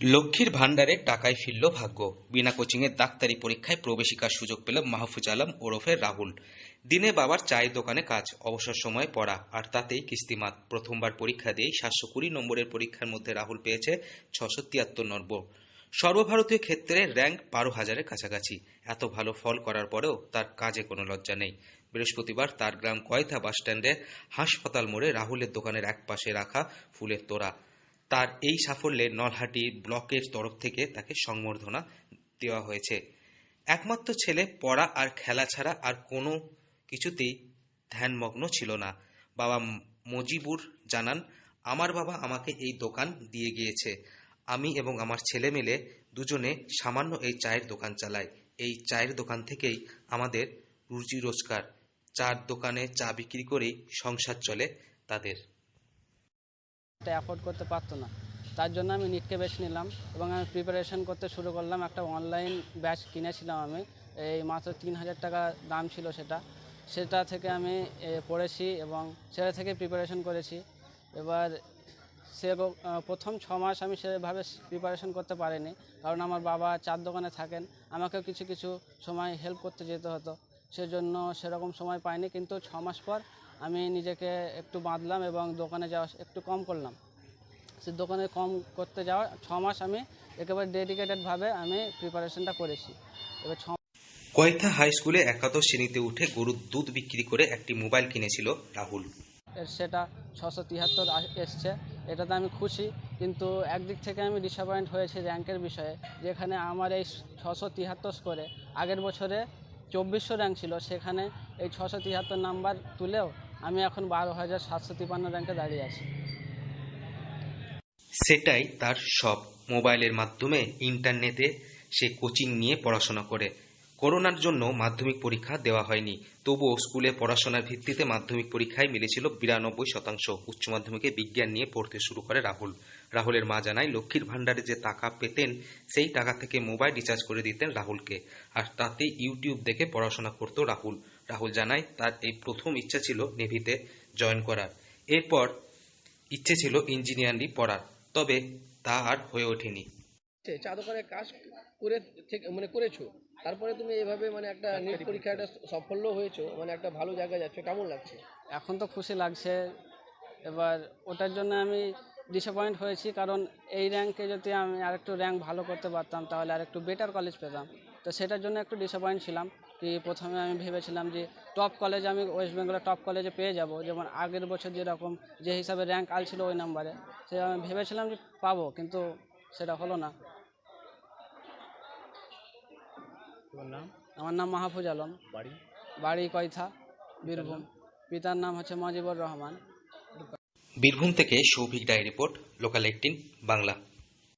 লক্ষ্মীর ভাণ্ডারে টাকায় ফিরল ভাগ্য। বিনা কোচিংয়ে ডাক্তারি পরীক্ষায় প্রবেশিকার সুযোগ পেল মাহফুজ আলম ওরফে রাহুল। দিনে বাবার চায়ের দোকানে কাজ, অবসর সময়ে পড়া, আর তাতেই কিস্তিমাত। প্রথমবার পরীক্ষা দিয়েই 720 নম্বরের পরীক্ষার মধ্যে রাহুল পেয়েছে 673 নম্বর। সর্বভারতীয় ক্ষেত্রে র্যাঙ্ক 12,000-এর কাছাকাছি। এত ভালো ফল করার পরেও তার কাজে কোনো লজ্জা নেই। বৃহস্পতিবার তার গ্রাম কয়থা বাসস্ট্যান্ডে হাসপাতাল মোড়ে রাহুলের দোকানের একপাশে রাখা ফুলের তোড়া। তার এই সাফল্যে নলহাটি ব্লকের তরফ থেকে তাকে সংবর্ধনা দেওয়া হয়েছে। একমাত্র ছেলে পড়া আর খেলা ছাড়া আর কোনো কিছুতেই ধ্যানমগ্ন ছিল না। বাবা মজিবুর জানান, আমার বাবা আমাকে এই দোকান দিয়ে গিয়েছে। আমি এবং আমার ছেলে মিলে দুজনে সামান্য এই চায়ের দোকান চালাই। এই চায়ের দোকান থেকেই আমাদের রুজি রোজগার। চার দোকানে চা বিক্রি করেই সংসার চলে তাদের। এটা অ্যাফোর্ড করতে পারতো না, তার জন্য আমি নিটকে বেছে নিলাম এবং আমি প্রিপারেশন করতে শুরু করলাম। একটা অনলাইন ব্যাচ কিনেছিলাম আমি, এই মাত্র 3,000 টাকা দাম ছিল সেটা থেকে আমি পড়েছি এবং সেটা থেকে প্রিপারেশন করেছি। এবার সে প্রথম 6 মাস আমি সেভাবে প্রিপারেশন করতে পারিনি, কারণ আমার বাবা চার দোকানে থাকেন, আমাকেও কিছু কিছু সময় হেল্প করতে যেতে হতো, সেজন্য সেরকম সময় পাইনি। কিন্তু 6 মাস পর আমি নিজেকে একটু বাঁধলাম এবং দোকানে যাওয়া একটু কম করলাম। সে দোকানে কম করতে যাওয়া 6 মাস আমি একেবারে ডেডিকেটেডভাবে আমি প্রিপারেশনটা করেছি। এবার কয়থা হাই স্কুলে একাদশ শ্রেণীতে উঠে গরুর দুধ বিক্রি করে একটি মোবাইল কিনেছিল রাহুল। সেটা 673 এসছে, এটাতে আমি খুশি। কিন্তু একদিক থেকে আমি ডিসঅ্যাপয়েন্ট হয়েছি র্যাঙ্কের বিষয়ে, যেখানে আমার এই 673 স্কোরে আগের বছরে 2400 র্যাঙ্ক ছিল, সেখানে এই 673 নাম্বার তুলেও আমি এখন 12,753 র্যাঙ্কে দাঁড়িয়ে আছি। সেটাই তার সব। মোবাইলের মাধ্যমে ইন্টারনেটে সে কোচিং নিয়ে পড়াশোনা করে। করোনার জন্য মাধ্যমিক পরীক্ষা দেওয়া হয়নি, তবুও স্কুলে পড়াশোনার ভিত্তিতে মাধ্যমিক পরীক্ষায় মিলেছিল 92%। উচ্চ মাধ্যমিকে বিজ্ঞান নিয়ে পড়তে শুরু করে রাহুলের মা জানায়, লক্ষ্মীর ভাণ্ডারে যে টাকা পেতেন সেই টাকা থেকে মোবাইল রিচার্জ করে দিতেন রাহুলকে, আর তাতে ইউটিউব দেখে পড়াশোনা করত রাহুল জানায়, তার এই প্রথম ইচ্ছা ছিল নেভিতে জয়েন করার। এরপর ইচ্ছে ছিল ইঞ্জিনিয়ারিং পড়ার, তবে তা আর হয়ে ওঠেনি। চা দোকানে কাজ করে করেছো, তারপরে তুমি এভাবে একটা নেট পরীক্ষা একটা সাফল্য হয়েছো, একটা ভালো জায়গায় যাচ্ছ, কেমন লাগছে? এখন তো খুশি লাগছে। এবার ওটার জন্য আমি ডিসঅ্যাপয়েন্ট হয়েছি, কারণ এই র্যাঙ্কে যদি আমি আরেকটু র্যাঙ্ক ভালো করতে পারতাম তাহলে আরেকটু বেটার কলেজ পেতাম। তো সেটার জন্য একটু ডিসঅ্যাপয়েন্ট ছিলাম। কি প্রথমে আমি ভেবেছিলাম যে টপ কলেজ আমি ওয়েস্ট বেঙ্গলের টপ কলেজে পেয়ে যাব, যেমন আগের বছর যেরকম যে হিসাবে র্যাঙ্ক আলছিল ওই নাম্বারে, সে আমি ভেবেছিলাম যে পাবো, কিন্তু সেটা হলো না। তোমার নাম? আমার নাম মাহফুজ আলম, বাড়ি? বাড়ি কয়থা, বীরভূম। পিতার নাম হচ্ছে মজিবুর রহমান। বীরভূম থেকে Souvik Dyer report, local 18 Bangla.